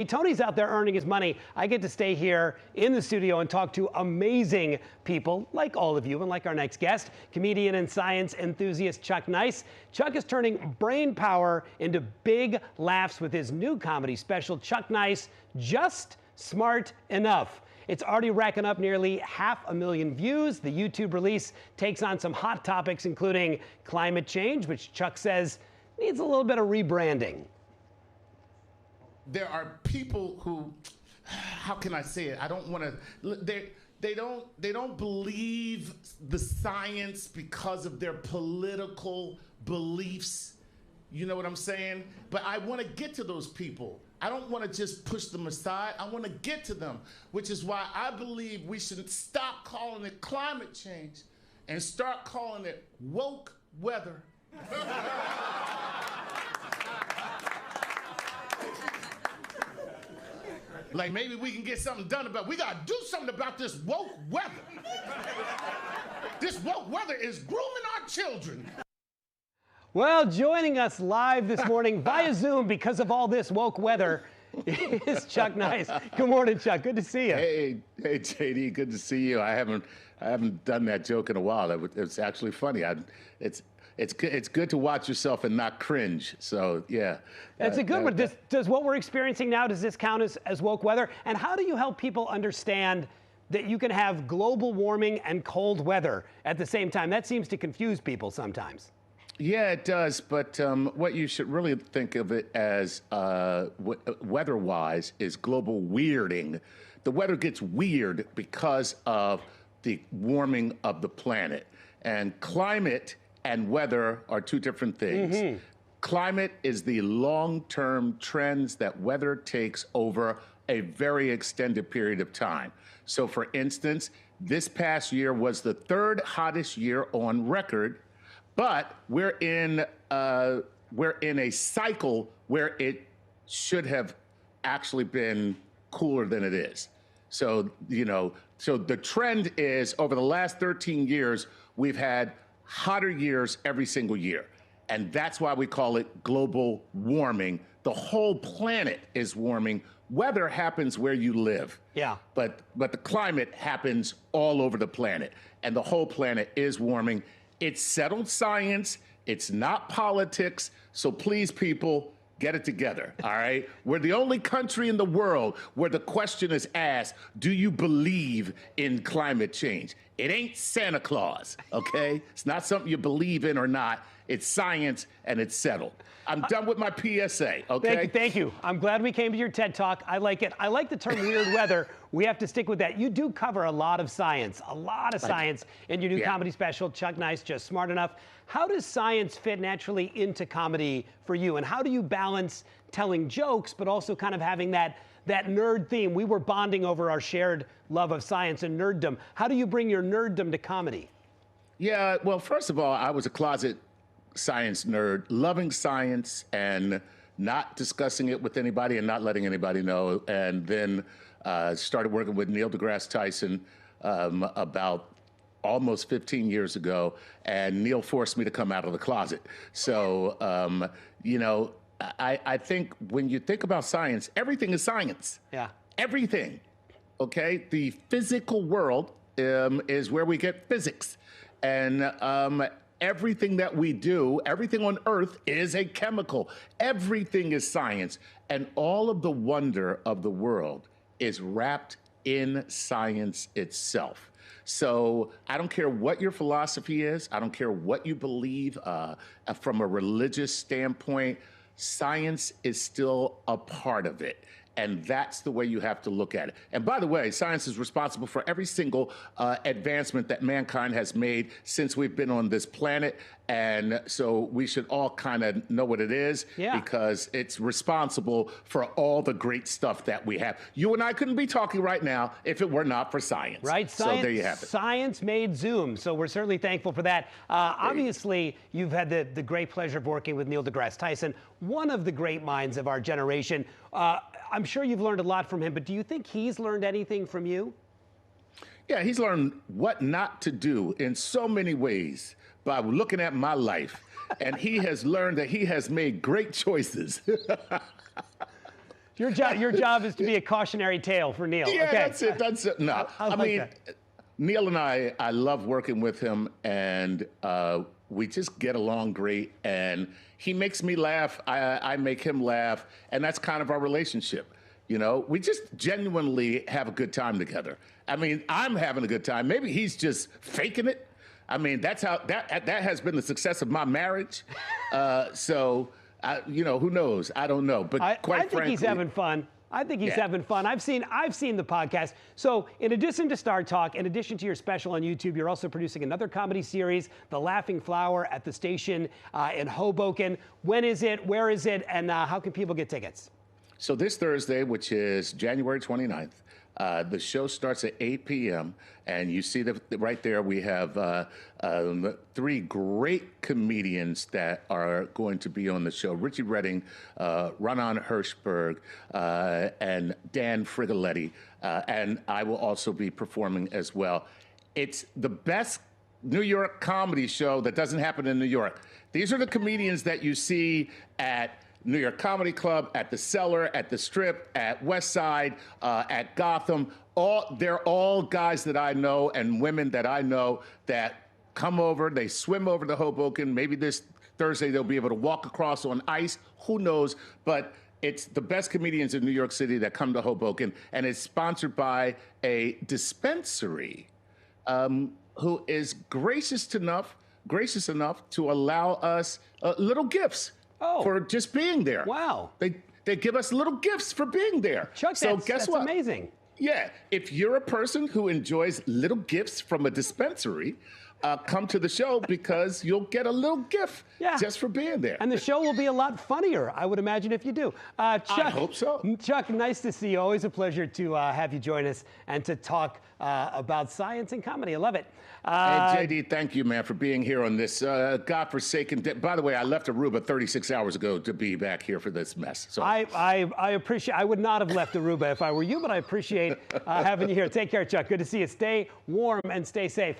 Tony's out there earning his money. I get to stay here in the studio and talk to amazing people like all of you and like our next guest, comedian and science enthusiast Chuck Nice. Chuck is turning brain power into big laughs with his new comedy special, Chuck Nice, Just Smart Enough. It's already racking up nearly 500,000 views. The YouTube release takes on some hot topics, including climate change, which Chuck says needs a little bit of rebranding. There are people who, how can I say it? I don't want to. They don't believe the science because of their political beliefs. You know what I'm saying? But I want to get to those people. I don't want to just push them aside. I want to get to them, which is why I believe we should stop calling it climate change and start calling it woke weather. Like maybe we can get something done about it. We got to do something about this woke weather. This woke weather is grooming our children. Well, joining us live this morning via Zoom because of all this woke weather is Chuck Nice. Good morning, Chuck. Good to see you. Hey, JD. Good to see you. I haven't done that joke in a while. It's actually funny. It's good to watch yourself and not cringe. So yeah, that's a good one. Does what we're experiencing now, does this count as woke weather? And how do you help people understand that you can have global warming and cold weather at the same time? That seems to confuse people sometimes. Yeah, it does. But what you should really think of it as weather-wise is global weirding. The weather gets weird because of the warming of the planet. And climate and weather are two different things. Mm-hmm. Climate is the long-term trends that weather takes over a very extended period of time. So for instance, this past year was the third hottest year on record, but we're in a cycle where it should have actually been cooler than it is. So, so the trend is over the last 13 years, we've had hotter years every single year. And that's why we call it global warming. The whole planet is warming. Weather happens where you live. Yeah. But the climate happens all over the planet. And the whole planet is warming. It's settled science. It's not politics. So please, people, get it together, all right? We're the only country in the world where the question is asked, do you believe in climate change? It ain't Santa Claus, okay? It's not something you believe in or not. It's science and it's settled. I'm done with my PSA, okay? Thank you. I'm glad we came to your TED Talk. I like it. I like the term weird weather. We have to stick with that. You do cover a lot of science in your new comedy special, Chuck Nice, Just Smart Enough. How does science fit naturally into comedy for you? And how do you balance telling jokes, but also kind of having that nerd theme? We were bonding over our shared love of science and nerddom. How do you bring your nerddom to comedy? Yeah, well, first of all, I was a closet science nerd, loving science and not discussing it with anybody and not letting anybody know. And then started working with Neil Tyson about almost 15 years ago, and Neil forced me to come out of the closet. So, I think when you think about science, everything is science. Yeah. Everything, okay? The physical world is where we get physics. And everything that we do, everything on Earth is a chemical. Everything is science. And all of the wonder of the world is wrapped in science itself. So I don't care what your philosophy is. I don't care what you believe from a religious standpoint. Science is still a part of it. And that's the way you have to look at it. And by the way, science is responsible for every single advancement that mankind has made since we've been on this planet. And so we should all kind of know what it is, because it's responsible for all the great stuff that we have. You and I couldn't be talking right now if it were not for science. Right. Science, so there you have it. Science made Zoom. So we're certainly thankful for that. Obviously, you've had the great pleasure of working with Neil deGrasse Tyson, one of the great minds of our generation. I'm sure you've learned a lot from him, but do you think he's learned anything from you? Yeah, he's learned what not to do in so many ways by looking at my life. And he has learned that he has made great choices. Your job is to be a cautionary tale for Neil. Yeah, okay. that's it. No, I I like mean, that. Neil and I love working with him, and we just get along great. And he makes me laugh. I make him laugh, and that's kind of our relationship. You know, we just genuinely have a good time together. I mean, I'm having a good time. Maybe he's just faking it. I mean, that's how that has been the success of my marriage. So, you know, who knows? I don't know. But I quite think he's frankly, having fun. I think he's Yeah. having fun. I've seen the podcast. So in addition to Star Talk, in addition to your special on YouTube, you're also producing another comedy series, The Laughing Flower, at the station in Hoboken. When is it? Where is it? And how can people get tickets? So this Thursday, which is January 29th, the show starts at 8 p.m. And you see that right there, we have 3 great comedians that are going to be on the show. Richie Redding, Ronan Hirschberg, and Dan Frigoletti. And I will also be performing as well. It's the best New York comedy show that doesn't happen in New York. These are the comedians that you see at New York Comedy Club, at the Cellar, at the Strip, at West Side, at Gotham. They're all guys that I know and women that I know that come over. They swim over to Hoboken. Maybe this Thursday they'll be able to walk across on ice. Who knows? But it's the best comedians in New York City that come to Hoboken, and it's sponsored by a dispensary who is gracious enough to allow us little gifts. Oh. For just being there. Wow. They give us little gifts for being there. Chuck, so that's, guess that's what? amazing. Yeah, if you're a person who enjoys little gifts from a dispensary, come to the show because you'll get a little gift just for being there. And the show will be a lot funnier, I would imagine, if you do. Chuck, I hope so. Chuck, nice to see you. Always a pleasure to have you join us and to talk about science and comedy. I love it. And JD, thank you, man, for being here on this godforsaken day. By the way, I left Aruba 36 hours ago to be back here for this mess. So I appreciate. I would not have left Aruba if I were you, but I appreciate having you here. Take care, Chuck. Good to see you. Stay warm and stay safe.